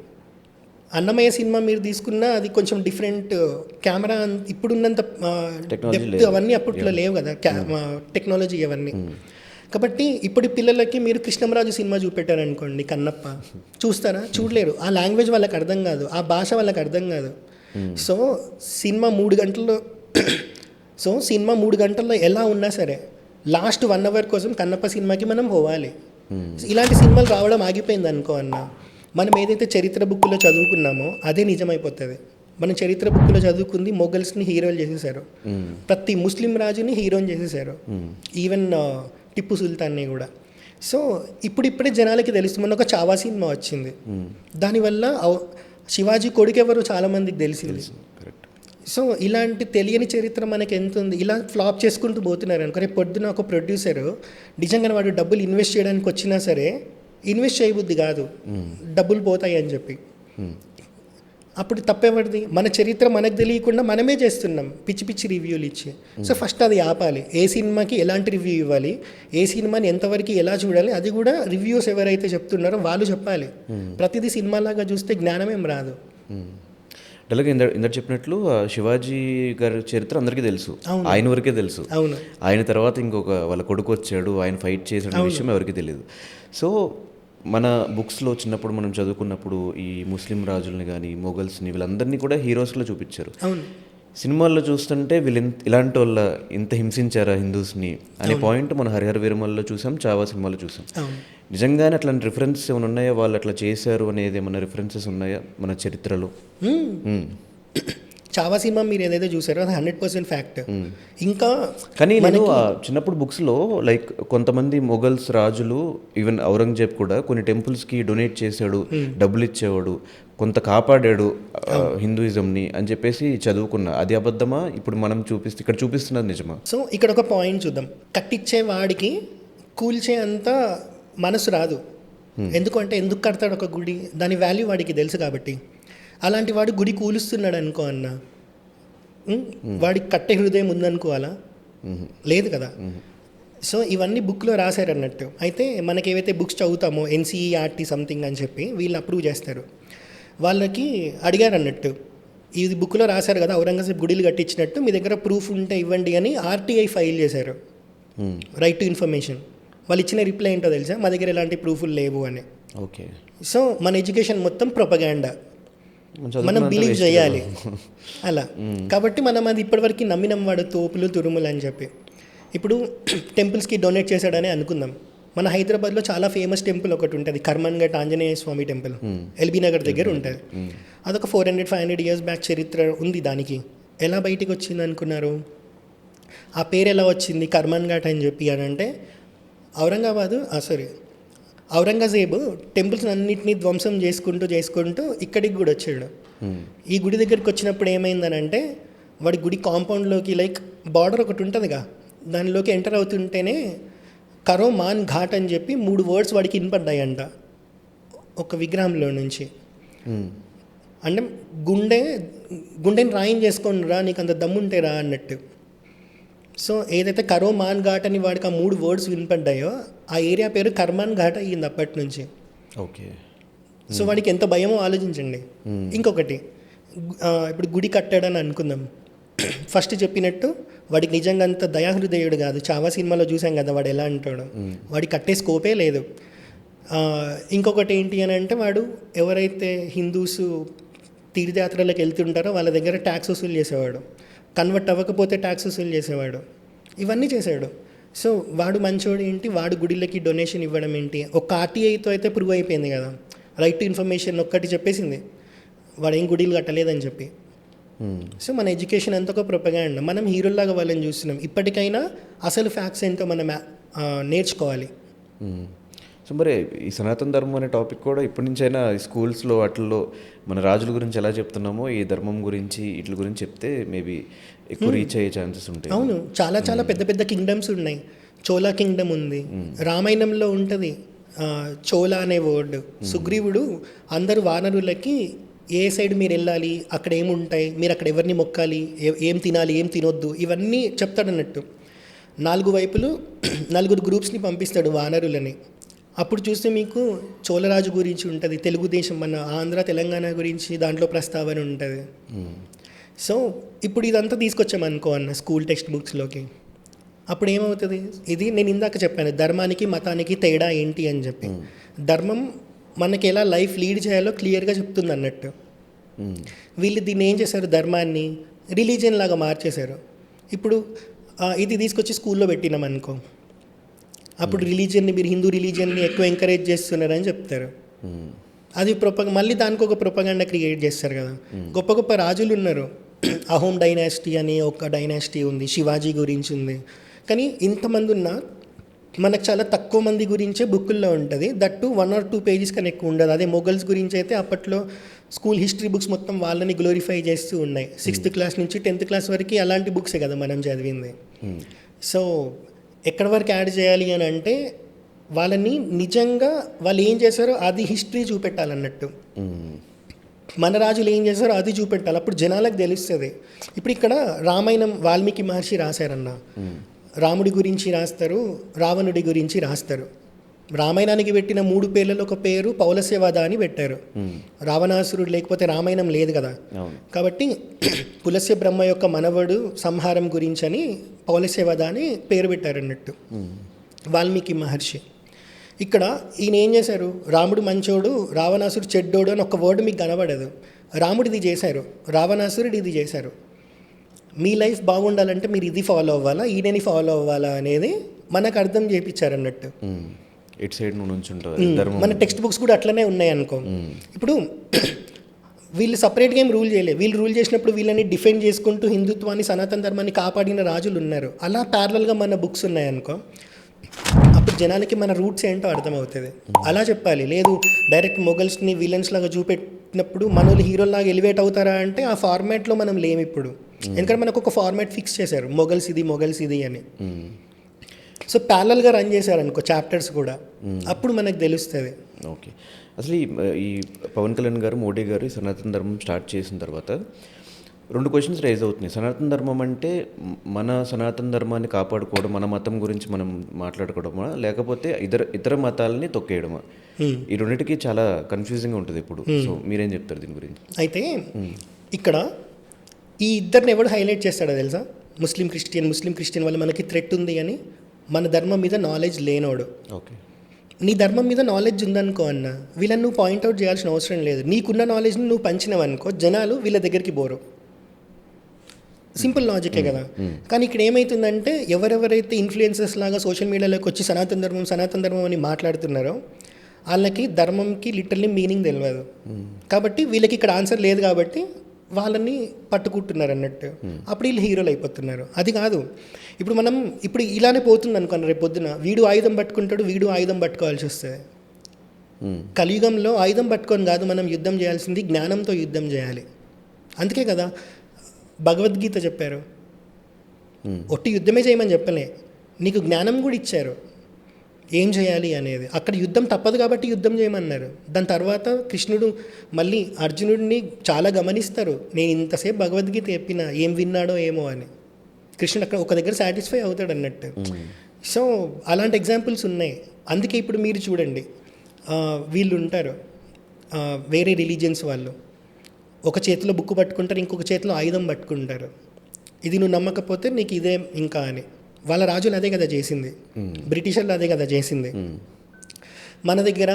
అన్నమయ్య సినిమా మీరు తీసుకున్నా అది కొంచెం డిఫరెంట్ కెమెరా, ఇప్పుడున్నంత డెప్త్ అవన్నీ అప్పట్లో లేవు కదా, టెక్నాలజీ అవన్నీ. కాబట్టి ఇప్పుడు పిల్లలకి మీరు కృష్ణంరాజు సినిమా చూపెట్టారనుకోండి, కన్నప్ప చూస్తారా? చూడలేరు. ఆ లాంగ్వేజ్ వాళ్ళకి అర్థం కాదు, ఆ భాష వాళ్ళకి అర్థం కాదు. సో సినిమా 3 గంటల్లో ఎలా ఉన్నా సరే లాస్ట్ 1 hour కోసం కన్నప్ప సినిమాకి మనం పోవాలి. ఇలాంటి సినిమాలు రావడం ఆగిపోయింది అనుకో అన్న, మనం ఏదైతే చరిత్ర బుక్లో చదువుకున్నామో అదే నిజమైపోతుంది. మనం చరిత్ర బుక్లో చదువుకుంది మొఘల్స్ని హీరోలు చేసేసారు, ప్రతి ముస్లిం రాజుని హీరోని చేసేసారు, ఈవెన్ టిప్పు సుల్తాన్ని కూడా. సో ఇప్పుడిప్పుడే జనాలకి తెలుస్తుంది. మొన్న ఒక చావా సినిమా వచ్చింది, దానివల్ల శివాజీ కొడుకెవరు చాలామందికి తెలిసింది. సో ఇలాంటి తెలియని చరిత్ర మనకి ఎంత ఉంది, ఇలా ఫ్లాప్ చేసుకుంటూ పోతున్నారు అనుకో. రేపు పొద్దున ఒక ప్రొడ్యూసర్ నిజంగా వాడు డబ్బులు ఇన్వెస్ట్ చేయడానికి వచ్చినా సరే ఇన్వెస్ట్ చేయబుద్ధి కాదు, డబ్బులు పోతాయి అని చెప్పి. అప్పుడు తప్పేవాడిది? మన చరిత్ర మనకు తెలియకుండా మనమే చేస్తున్నాం పిచ్చి పిచ్చి రివ్యూలు ఇచ్చి. సో ఫస్ట్ అది ఆపాలి. ఏ సినిమాకి ఎలాంటి రివ్యూ ఇవ్వాలి, ఏ సినిమాని ఎంతవరకు ఎలా చూడాలి, అది కూడా రివ్యూస్ ఎవరైతే చెప్తున్నారో వాళ్ళు చెప్పాలి. ప్రతిదీ సినిమాలాగా చూస్తే జ్ఞానమేం రాదు. అలాగే ఇందరు చెప్పినట్లు శివాజీ గారి చరిత్ర అందరికీ తెలుసు, ఆయన వరకే తెలుసు. అవును, ఆయన తర్వాత ఇంకొక వాళ్ళ కొడుకు వచ్చాడు, ఆయన ఫైట్ చేసిన విషయం ఎవరికి తెలియదు. సో మన బుక్స్లో చిన్నప్పుడు మనం చదువుకున్నప్పుడు ఈ ముస్లిం రాజుల్ని కానీ మొఘల్స్ని వీళ్ళందరినీ కూడా హీరోస్లో చూపించారు. సినిమాల్లో చూస్తుంటే వీళ్ళు ఇలాంటి వాళ్ళ ఇంత హింసించారా హిందూస్ని అనే పాయింట్ మనం హరిహర వీరమల్లో చూసాం, చావా సినిమాలో చూసాం. నిజంగానే అట్లాంటి రిఫరెన్సెస్ ఏమైనా ఉన్నాయా, వాళ్ళు అట్లా చేశారు అనేది ఏమైనా రిఫరెన్సెస్ ఉన్నాయా మన చరిత్రలో? చావా సినిమా మీరు ఏదైతే చూసారో అది 100% ఫ్యాక్ట్. ఇంకా కానీ నేను చిన్నప్పుడు బుక్స్లో లైక్ కొంతమంది మొఘల్స్ రాజులు, ఈవెన్ ఔరంగజేబ్ కూడా కొన్ని టెంపుల్స్కి డొనేట్ చేశాడు, డబ్బులు ఇచ్చేవాడు, కొంత కాపాడాడు హిందూయిజంని అని చెప్పేసి చదువుకున్నా. అది అబద్ధమా? ఇప్పుడు మనం ఇక్కడ చూపిస్తున్నది నిజమా? సో ఇక్కడ ఒక పాయింట్ చూద్దాం. కట్టించే వాడికి కూల్చే అంత మనసు రాదు. ఎందుకంటే ఎందుకు కడతాడు ఒక గుడి, దాని వాల్యూ వాడికి తెలుసు కాబట్టి. అలాంటి వాడు గుడి కూలుస్తున్నాడు అనుకో అన్న, వాడికి కట్టే హృదయం ఉందనుకోవాలా? లేదు కదా. సో ఇవన్నీ బుక్లో రాశారు అన్నట్టు. అయితే మనకి ఏవైతే బుక్స్ చదువుతామో ఎన్సీఈఆర్టీ సంథింగ్ అని చెప్పి వీళ్ళు అప్రూవ్ చేస్తారు. వాళ్ళకి అడిగారు అన్నట్టు, ఇది బుక్లో రాశారు కదా ఔరంగజేబ్ గుడిలు కట్టించినట్టు, మీ దగ్గర ప్రూఫ్ ఉంటే ఇవ్వండి అని ఆర్టీఐ ఫైల్ చేశారు, రైట్ టు ఇన్ఫర్మేషన్. వాళ్ళు ఇచ్చిన రిప్లై ఏంటో తెలుసా? మా దగ్గర ఎలాంటి ప్రూఫ్లు లేవు అని. ఓకే. సో మన ఎడ్యుకేషన్ మొత్తం ప్రొపగాండా, మనం బిలీవ్ చేయాలి అలా. కాబట్టి మనం అది ఇప్పటివరకు నమ్మినం వాడు తోపులు తురుములు అని చెప్పి. ఇప్పుడు టెంపుల్స్కి డొనేట్ చేశాడని అనుకుందాం. మన హైదరాబాద్లో చాలా ఫేమస్ టెంపుల్ ఒకటి ఉంటుంది, కర్మన్ ఘాట్ ఆంజనేయ స్వామి టెంపుల్, ఎల్బీ నగర్ దగ్గర ఉంటుంది. అదొక 400-500 years బ్యాక్ చరిత్ర ఉంది దానికి. ఎలా బయటికి వచ్చింది అనుకున్నారు? ఆ పేరు ఎలా వచ్చింది కర్మన్ ఘాట్ అని చెప్పి అని అంటే, ఔరంగజేబు టెంపుల్స్ అన్నింటినీ ధ్వంసం చేసుకుంటూ ఇక్కడికి కూడా వచ్చాడు. ఈ గుడి దగ్గరికి వచ్చినప్పుడు ఏమైందనంటే, వాడి గుడి కాంపౌండ్లోకి లైక్ బార్డర్ ఒకటి ఉంటుందిగా, దానిలోకి ఎంటర్ అవుతుంటేనే కరో మాన్ ఘాట్ అని చెప్పి 3 words వాడికి వినపడ్డాయంట ఒక విగ్రహంలో నుంచి. అంటే గుండెని రాయం చేసుకొని రా, నీకు అంత దమ్ముంటే రా అన్నట్టు. సో ఏదైతే కరో మాన్ ఘాట్ అని వాడికి ఆ 3 words వినపడ్డాయో ఆ ఏరియా పేరు కర్మాన్ ఘాట్ అయ్యింది అప్పటి నుంచి. ఓకే. సో వాడికి ఎంత భయమో ఆలోచించండి. ఇంకొకటి, ఇప్పుడు గుడి కట్టాడని అనుకుందాం. ఫస్ట్ చెప్పినట్టు వాడికి నిజంగా అంత దయాహృదయుడు కాదు. చావా సినిమాలో చూసాం కదా వాడు ఎలా అంటాడు, వాడికి కట్టే స్కోపే లేదు. ఇంకొకటి ఏంటి అని అంటే, వాడు ఎవరైతే హిందూస్ తీర్థయాత్రలకు వెళ్తుంటారో వాళ్ళ దగ్గర ట్యాక్స్ వసూలు చేసేవాడు, కన్వర్ట్ అవ్వకపోతే ట్యాక్స్ వసూలు చేసేవాడు, ఇవన్నీ చేశాడు. సో వాడు మంచోడు ఏంటి, వాడు గుడిలకి డొనేషన్ ఇవ్వడం ఏంటి? ఒక ఆర్టీఐతో అయితే ప్రూవ్ అయిపోయింది కదా, రైట్ టు ఇన్ఫర్మేషన్ ఒక్కటి చెప్పేసింది, వాడు ఏం గుడిలు కట్టలేదని చెప్పి. సో మన ఎడ్యుకేషన్ అంతా ఒక ప్రొపగాండా. మనం హీరోలాగా వాళ్ళని చూస్తున్నాం. ఇప్పటికైనా అసలు ఫ్యాక్ట్స్ ఏంటో మనం నేర్చుకోవాలి. సో మరి ఈ సనాతన ధర్మం అనే టాపిక్ కూడా ఇప్పటి నుంచైనా స్కూల్స్లో వాటిల్లో మన రాజుల గురించి ఎలా చెప్తున్నామో ఈ ధర్మం గురించి వీటి గురించి చెప్తే మేబీ ఎక్కువ రీచ్ అయ్యే ఛాన్సెస్ ఉంటాయి. అవును, చాలా చాలా పెద్ద పెద్ద కింగ్డమ్స్ ఉన్నాయి. చోళా కింగ్డమ్ ఉంది, రామాయణంలో ఉంటుంది చోళా అనే వర్డ్. సుగ్రీవుడు అందరు వానరులకి ఏ సైడ్ మీరు వెళ్ళాలి, అక్కడ ఏముంటాయి, మీరు అక్కడ ఎవరిని మొక్కాలి, ఏం తినాలి, ఏం తినొద్దు, ఇవన్నీ చెప్తాడన్నట్టు. 4 వైపులు 4 గ్రూప్స్ని పంపిస్తాడు వానరులని. అప్పుడు చూస్తే మీకు చోళరాజు గురించి ఉంటుంది, తెలుగుదేశం మన ఆంధ్ర తెలంగాణ గురించి దాంట్లో ప్రస్తావన ఉంటుంది. సో ఇప్పుడు ఇదంతా తీసుకొచ్చామనుకో అన్న స్కూల్ టెక్స్ట్ బుక్స్లోకి, అప్పుడు ఏమవుతుంది? ఇది నేను ఇందాక చెప్పాను, ధర్మానికి మతానికి తేడా ఏంటి అని చెప్పి. ధర్మం మనకి ఎలా లైఫ్ లీడ్ చేయాలో క్లియర్గా చెప్తుంది అన్నట్టు. వీళ్ళు దీన్ని ఏం చేశారు, ధర్మాన్ని రిలీజియన్ లాగా మార్చేశారు. ఇప్పుడు ఇది తీసుకొచ్చి స్కూల్లో పెట్టినాం అనుకో, అప్పుడు రిలీజియన్ని మీరు హిందూ రిలీజియన్ని ఎక్కువ ఎంకరేజ్ చేస్తున్నారని చెప్తారు. అది మళ్ళీ దానికి ఒక ప్రొపగండా క్రియేట్ చేస్తారు కదా. గొప్ప గొప్ప రాజులు ఉన్నారు, అహోమ్ డైనాసిటీ అని ఒక డైనాసిటీ ఉంది, శివాజీ గురించి ఉంది. కానీ ఇంతమంది ఉన్నా మనకు చాలా తక్కువ మంది గురించే బుక్కుల్లో ఉంటుంది. దట్టు 1 or 2 pages కన్నా ఎక్కువ ఉండదు. అదే మొఘల్స్ గురించి అయితే అప్పట్లో స్కూల్ హిస్టరీ బుక్స్ మొత్తం వాళ్ళని గ్లోరిఫై చేస్తూ ఉన్నాయి. 6th class నుంచి 10th class వరకు అలాంటి బుక్సే కదా మనం చదివింది. సో ఎక్కడి వరకు యాడ్ చేయాలి అని అంటే వాళ్ళని నిజంగా వాళ్ళు ఏం చేశారో అది హిస్టరీ చూపెట్టాలన్నట్టు. మన రాజులు ఏం చేశారో అది చూపెట్టాలి, అప్పుడు జనాలకు తెలుస్తుంది. ఇప్పుడు ఇక్కడ రామాయణం వాల్మీకి మహర్షి రాశారన్న, రాముడి గురించి రాస్తారు, రావణుడి గురించి రాస్తారు. రామాయణానికి పెట్టిన 3 పేర్లలో ఒక పేరు పౌలస్యవధ అని పెట్టారు. రావణాసురుడు లేకపోతే రామాయణం లేదు కదా. కాబట్టి పులస్య బ్రహ్మ యొక్క మనవడు సంహారం గురించి అని పౌలస్యవధ అని పేరు పెట్టారు అన్నట్టు వాల్మీకి మహర్షి. ఇక్కడ ఈయన ఏం చేశారు, రాముడు మంచోడు, రావణాసురుడు చెడ్డోడు అని ఒక వర్డ్ మీకు కనబడదు. రాముడిది చేశారు, రావణాసురుడు ఇది చేశారు. మీ లైఫ్ బాగుండాలంటే మీరు ఇది ఫాలో అవ్వాలా, ఈయనని ఫాలో అవ్వాలా అనేది మనకు అర్థం చేయించారు అన్నట్టు. ఇటు సైడ్ నుంచి మన టెక్స్ట్ బుక్స్ కూడా అట్లనే ఉన్నాయి అనుకో. ఇప్పుడు వీళ్ళు సపరేట్గా ఏం రూల్ చేయలేదు. వీళ్ళు రూల్ చేసినప్పుడు వీళ్ళని డిఫెండ్ చేసుకుంటూ హిందుత్వాన్ని సనాతన ధర్మాన్ని కాపాడిన రాజులు ఉన్నారు. అలా ప్యారలల్గా మన బుక్స్ ఉన్నాయనుకో, అప్పుడు జనాలకి మన రూట్స్ ఏంటో అర్థమవుతుంది. అలా చెప్పాలి. లేదు డైరెక్ట్ మొఘల్స్ని విలన్స్ లాగా చూపెట్టినప్పుడు మనోళ్ళు హీరోలాగా ఎలివేట్ అవుతారా అంటే ఆ ఫార్మాట్లో మనం లేము ఇప్పుడు. ఎందుకంటే మనకు ఒక ఫార్మాట్ ఫిక్స్ చేశారు, మొఘల్స్ ఇది అని. సో ప్యారలల్గా రన్ చేశారనుకో చాప్టర్స్ కూడా, అప్పుడు మనకు తెలుస్తుంది. ఓకే. అసలు ఈ పవన్ కళ్యాణ్ గారు, మోడీ గారు ఈ సనాతన ధర్మం స్టార్ట్ చేసిన తర్వాత 2 క్వశ్చన్స్ రైజ్ అవుతున్నాయి. సనాతన ధర్మం అంటే మన సనాతన ధర్మాన్ని కాపాడుకోవడం, మన మతం గురించి మనం మాట్లాడుకోవడమా, లేకపోతే ఇతర మతాలని తొక్కేయడమా? ఈ రెండింటికి చాలా కన్ఫ్యూజింగ్ ఉంటుంది ఇప్పుడు. సో మీరేం చెప్తారు దీని గురించి? అయితే ఇక్కడ ఈ ఇద్దరిని ఎవడు హైలైట్ చేస్తాడో తెలుసా? ముస్లిం క్రిస్టియన్ వల్ల మనకి థ్రెట్ ఉంది అని. మన ధర్మం మీద నాలెడ్జ్ లేనోడు. ఓకే, నీ ధర్మం మీద నాలెడ్జ్ ఉందనుకో అన్న, వీళ్ళని నువ్వు పాయింట్అవుట్ చేయాల్సిన అవసరం లేదు. నీకున్న నాలెడ్జ్ని నువ్వు పంచినవనుకో, జనాలు వీళ్ళ దగ్గరికి పోరు. సింపుల్ లాజికే కదా. కానీ ఇక్కడ ఏమవుతుందంటే ఎవరెవరైతే ఇన్ఫ్లుయెన్సర్స్ లాగా సోషల్ మీడియాలోకి వచ్చి సనాతన ధర్మం అని మాట్లాడుతున్నారో వాళ్ళకి ధర్మంకి లిటరల్లీ మీనింగ్ తెలియదు. కాబట్టి వీళ్ళకి ఇక్కడ ఆన్సర్ లేదు కాబట్టి వాళ్ళని పట్టుకుంటున్నారు అన్నట్టు. అప్పుడు వీళ్ళు హీరోలు అయిపోతున్నారు. అది కాదు, ఇప్పుడు ఇలానే పోతుంది అనుకోండి. రేపు పొద్దున వీడు ఆయుధం పట్టుకుంటాడు, వీడు ఆయుధం పట్టుకోవాల్సి వస్తుంది. కలియుగంలో ఆయుధం పట్టుకొని కాదు మనం యుద్ధం చేయాల్సింది, జ్ఞానంతో యుద్ధం చేయాలి. అందుకే కదా భగవద్గీత చెప్పారు, ఒట్టి యుద్ధమే చేయమని చెప్పలే, నీకు జ్ఞానం కూడా ఇచ్చారు ఏం చేయాలి అనేది. అక్కడ యుద్ధం తప్పదు కాబట్టి యుద్ధం చేయమన్నారు. దాని తర్వాత కృష్ణుడు మళ్ళీ అర్జునుడిని చాలా గమనిస్తారు, నేను ఇంతసేపు భగవద్గీత చెప్పిన ఏం విన్నాడో ఏమో అని. కృష్ణుడు అక్కడ ఒక దగ్గర సాటిస్ఫై అవుతాడు అన్నట్టు. సో అలాంటి ఎగ్జాంపుల్స్ ఉన్నాయి. అందుకే ఇప్పుడు మీరు చూడండి, వీళ్ళు ఉంటారు వేరే రిలీజియన్స్ వాళ్ళు, ఒక చేతిలో బుక్ పట్టుకుంటారు, ఇంకొక చేతిలో ఆయుధం పట్టుకుంటారు. ఇది నువ్వు నమ్మకపోతే నీకు ఇదే ఇంకా అని. వాళ్ళ రాజులు అదే కదా చేసింది, బ్రిటిషర్లు అదే కదా చేసింది. మన దగ్గర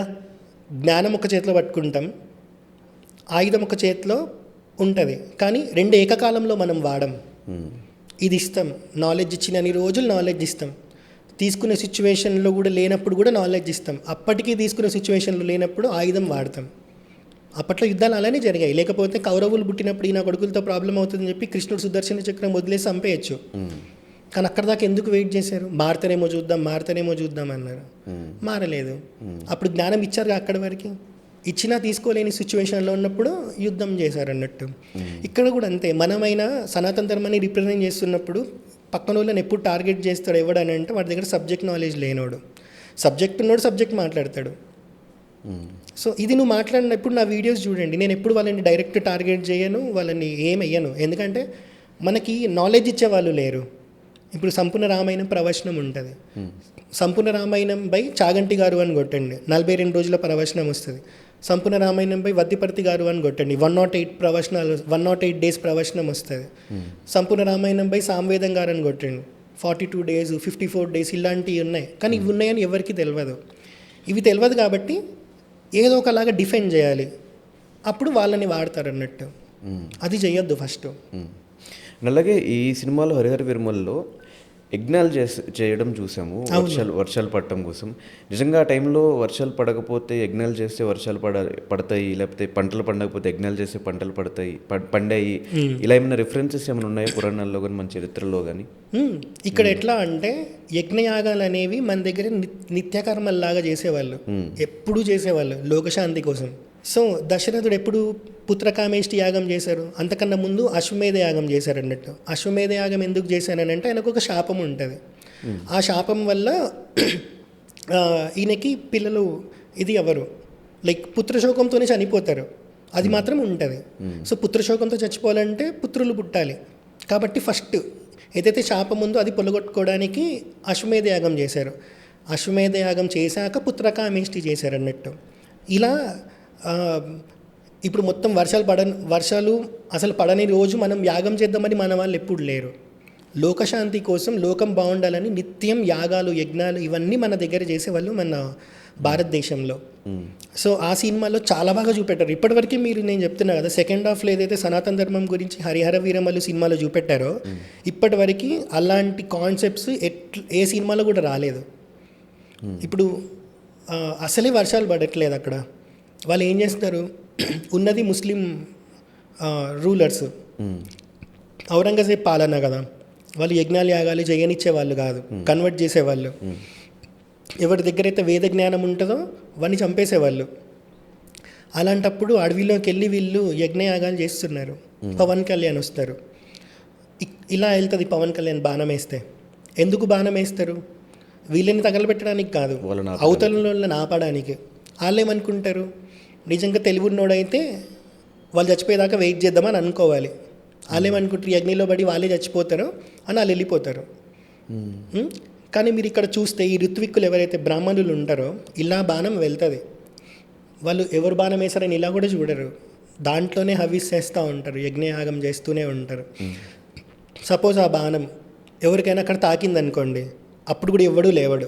జ్ఞానం ఒక చేతిలో పట్టుకుంటాం, ఆయుధం ఒక చేతిలో ఉంటుంది, కానీ 2 ఏకకాలంలో మనం వాడం. ఇది ఇస్తాం, నాలెడ్జ్ ఇచ్చినన్ని రోజులు నాలెడ్జ్ ఇస్తాం, తీసుకునే సిచ్యువేషన్లో కూడా లేనప్పుడు కూడా నాలెడ్జ్ ఇస్తాం. అప్పటికీ తీసుకునే సిచ్యువేషన్లో లేనప్పుడు ఆయుధం వాడతాం. అప్పట్లో యుద్ధాలు అలానే జరిగాయి. లేకపోతే కౌరవులు పుట్టినప్పుడు ఈయన కొడుకులతో ప్రాబ్లం అవుతుందని చెప్పి కృష్ణుడు సుదర్శన చక్రం వదిలేసి చంపేయచ్చు. కానీ అక్కడ దాకా ఎందుకు వెయిట్ చేశారు? మారుతానేమో చూద్దాం అన్నారు, మారలేదు. అప్పుడు జ్ఞానం ఇచ్చారు అక్కడి వరకు, ఇచ్చినా తీసుకోలేని సిచ్యువేషన్లో ఉన్నప్పుడు యుద్ధం చేశారు అన్నట్టు. ఇక్కడ కూడా అంతే, మనమైనా సనాతన ధర్మాన్ని రిప్రజెంట్ చేస్తున్నప్పుడు పక్కన వాళ్ళని ఎప్పుడు టార్గెట్ చేస్తాడు ఎవడని అంటే వాడి దగ్గర సబ్జెక్ట్ నాలెడ్జ్ లేనోడు. సబ్జెక్ట్ ఉన్నోడు సబ్జెక్ట్ మాట్లాడతాడు. సో ఇది నువ్వు మాట్లాడినప్పుడు నా వీడియోస్ చూడండి, నేను ఎప్పుడు వాళ్ళని డైరెక్ట్ టార్గెట్ చేయను, వాళ్ళని ఏమయ్యను. ఎందుకంటే మనకి నాలెడ్జ్ ఇచ్చే వాళ్ళు లేరు. ఇప్పుడు సంపూర్ణ రామాయణం ప్రవచనం ఉంటుంది, సంపూర్ణ రామాయణం బై చాగంటి గారు అని కొట్టండి, 42 రోజుల ప్రవచనం వస్తుంది. సంపూర్ణ రామాయణం బై వద్దిపర్తి గారు అని కొట్టండి, 108 డేస్ ప్రవచనం వస్తుంది. సంపూర్ణ రామాయణం బై సామవేదం గారు అని కొట్టండి, 42 days 54 days ఇలాంటివి ఉన్నాయి. కానీ ఇవి ఉన్నాయని ఎవరికి తెలియదు. ఇవి తెలియదు కాబట్టి ఏదో ఒకలాగా డిఫెండ్ చేయాలి, అప్పుడు వాళ్ళని వాడతారు అన్నట్టు. అది చేయొద్దు ఫస్ట్. అలాగే ఈ సినిమాలో హరిహర వీరమల్లో యజ్ఞాలు చేయడం చూసాము, వర్షాలు పడటం కోసం. నిజంగా ఆ టైంలో వర్షాలు పడకపోతే యజ్ఞాలు చేస్తే వర్షాలు పడతాయి, లేకపోతే పంటలు పండకపోతే యజ్ఞాలు చేస్తే పంటలు పండాయి, ఇలా ఏమైనా రిఫరెన్సెస్ ఏమైనా ఉన్నాయా పురాణాల్లో కానీ మన చరిత్రలో కానీ? ఇక్కడ ఎట్లా అంటే యజ్ఞయాగాలు అనేవి మన దగ్గర నిత్యకర్మల్లాగా చేసేవాళ్ళు, ఎప్పుడు చేసేవాళ్ళు లోకశాంతి కోసం. సో దశరథుడు ఎప్పుడు పుత్రకామేష్టి యాగం చేశారు, అంతకన్నా ముందు అశ్వమేధ యాగం చేశారు అన్నట్టు. అశ్వమేధ యాగం ఎందుకు చేశారనంటే ఆయనకు ఒక శాపం ఉంటుంది. ఆ శాపం వల్ల ఈయనకి పిల్లలు ఇది ఎవరు లైక్ పుత్రశోకంతోనే చనిపోతారు, అది మాత్రం ఉంటుంది. సో పుత్రశోకంతో చచ్చిపోవాలంటే పుత్రులు పుట్టాలి కాబట్టి ఫస్ట్ ఏదైతే శాపం ఉందో అది పొలగొట్టుకోవడానికి అశ్వమేధ యాగం చేశారు. అశ్వమేధ యాగం చేశాక పుత్రకామేష్టి చేశారు అన్నట్టు. ఇలా ఇప్పుడు మొత్తం వర్షాలు అసలు పడని రోజు మనం యాగం చేద్దామని మన వాళ్ళు ఎప్పుడు లేరు. లోకశాంతి కోసం, లోకం బాగుండాలని నిత్యం యాగాలు, యజ్ఞాలు ఇవన్నీ మన దగ్గర చేసేవాళ్ళు మన భారతదేశంలో. సో ఆ సినిమాలో చాలా బాగా చూపెట్టారు. ఇప్పటివరకు మీరు నేను చెప్తున్నా కదా, సెకండ్ హాఫ్లో ఏదైతే సనాతన ధర్మం గురించి హరిహర వీరమల్లు సినిమాలో చూపెట్టారో ఇప్పటివరకు అలాంటి కాన్సెప్ట్స్ ఏ సినిమాలో కూడా రాలేదు. ఇప్పుడు అసలే వర్షాలు పడట్లేదు అక్కడ. వాళ్ళు ఏం చేస్తారు, ఉన్నది ముస్లిం రూలర్స్, ఔరంగజేబ్ పాలన కదా, వాళ్ళు యజ్ఞాలు యాగాలు చేయనిచ్చే వాళ్ళు కాదు, కన్వర్ట్ చేసేవాళ్ళు. ఎవరి దగ్గర అయితే వేద జ్ఞానం ఉంటుందో వాడిని చంపేసేవాళ్ళు. అలాంటప్పుడు అడవిలోకి వెళ్ళి వీళ్ళు యజ్ఞయాగాలు చేస్తున్నారు. పవన్ కళ్యాణ్ వస్తారు, ఇలా వెళ్తుంది పవన్ కళ్యాణ్ బాణం వేస్తే. ఎందుకు బాణం వేస్తారు? వీళ్ళని తగలబెట్టడానికి కాదు, అవతలలో ఆపడానికి. వాళ్ళు ఏమనుకుంటారు, నిజంగా తెలివి ఉన్నోడైతే వాళ్ళు చచ్చిపోయేదాకా వెయిట్ చేద్దామని అనుకోవాలి. వాళ్ళు ఏమనుకుంటారు, యజ్ఞలో పడి వాళ్ళే చచ్చిపోతారో అని వాళ్ళు వెళ్ళిపోతారు. కానీ మీరు ఇక్కడ చూస్తే ఈ ఋత్విక్కులు ఎవరైతే బ్రాహ్మణులు ఉంటారో ఇలా బాణం వెళ్తుంది. వాళ్ళు ఎవరు బాణం వేశారని ఇలా కూడా చూడరు, దాంట్లోనే హవిస్ చేస్తూ ఉంటారు, యజ్ఞయాగం చేస్తూనే ఉంటారు. సపోజ్ ఆ బాణం ఎవరికైనా అక్కడ తాకిందనుకోండి, అప్పుడు కూడా ఎవడూ లేవడు.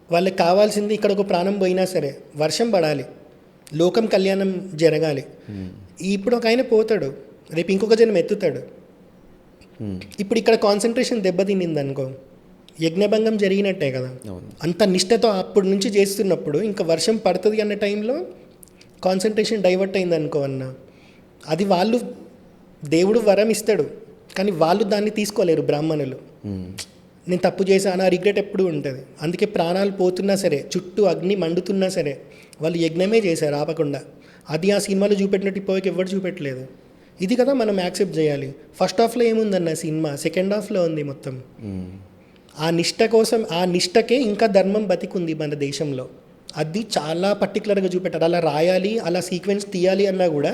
వాళ్ళకి కావాల్సింది ఇక్కడ ఒక ప్రాణం పోయినా సరే వర్షం పడాలి, లోకం కళ్యాణం జరగాలి. ఇప్పుడు ఒక ఆయన పోతాడు, రేపు ఇంకొక జనం ఎత్తుతాడు. ఇప్పుడు ఇక్కడ కాన్సన్ట్రేషన్ దెబ్బతినింది అనుకో, యజ్ఞభంగం జరిగినట్టే కదా. అంత నిష్టతో అప్పటి నుంచి చేస్తున్నప్పుడు ఇంకా వర్షం పడుతుంది అన్న టైంలో కాన్సన్ట్రేషన్ డైవర్ట్ అయింది అనుకో అన్న, అది వాళ్ళు దేవుడు వరం ఇస్తాడు కానీ వాళ్ళు దాన్ని తీసుకోలేరు బ్రాహ్మణులు. నేను తప్పు చేశాను ఆ రిగ్రెట్ ఎప్పుడూ ఉంటుంది. అందుకే ప్రాణాలు పోతున్నా సరే, చుట్టూ అగ్ని మండుతున్నా సరే వాళ్ళు యజ్ఞమే చేశారు ఆపకుండా. అది ఆ సినిమాలో చూపెట్టినట్టు ఇప్పటికి ఎవరు చూపెట్టలేదు. ఇది కదా మనం యాక్సెప్ట్ చేయాలి. ఫస్ట్ హాఫ్లో ఏముందన్న సినిమా, సెకండ్ హాఫ్లో ఉంది మొత్తం. ఆ నిష్ట కోసం, ఆ నిష్టకే ఇంకా ధర్మం బతికుంది మన దేశంలో. అది చాలా పర్టికులర్గా చూపెట్టారు. అలా రాయాలి, అలా సీక్వెన్స్ తీయాలి అన్నా కూడా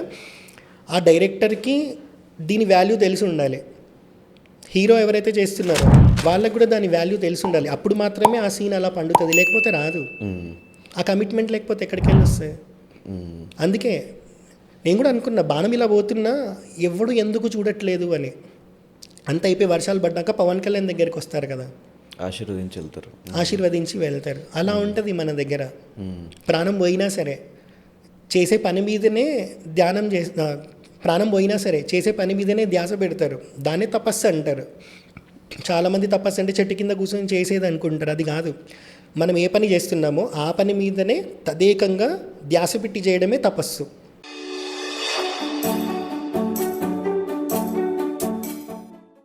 ఆ డైరెక్టర్కి దీని వాల్యూ తెలిసి ఉండాలి. హీరో ఎవరైతే చేస్తున్నారో వాళ్ళకు కూడా దాని వాల్యూ తెలిసి ఉండాలి. అప్పుడు మాత్రమే ఆ సీన్ అలా పండుతుంది, లేకపోతే రాదు. ఆ కమిట్మెంట్ లేకపోతే ఎక్కడికి వెళ్ళి వస్తాయి. అందుకే నేను కూడా అనుకున్నా, బాణం ఇలా పోతున్నా ఎవడు ఎందుకు చూడట్లేదు అని. అంత అయిపోయి వర్షాలు పడ్డాక పవన్ కళ్యాణ్ దగ్గరికి వస్తారు కదా, ఆశీర్వదించి వెళ్తారు. అలా ఉంటుంది మన దగ్గర. ప్రాణం పోయినా సరే చేసే పని మీదనే ధ్యానం ప్రాణం పోయినా సరే చేసే పని మీదనే ధ్యాస పెడతారు. దాన్నే తపస్సు అంటారు. చాలామంది తపస్సు అంటే చెట్టు కింద కూర్చొని చేసేది అనుకుంటారు. అది కాదు. మనం ఏ పని చేస్తున్నామో ఆ పని మీదనే తదేకంగా ధ్యాస పెట్టి చేయడమే తపస్సు.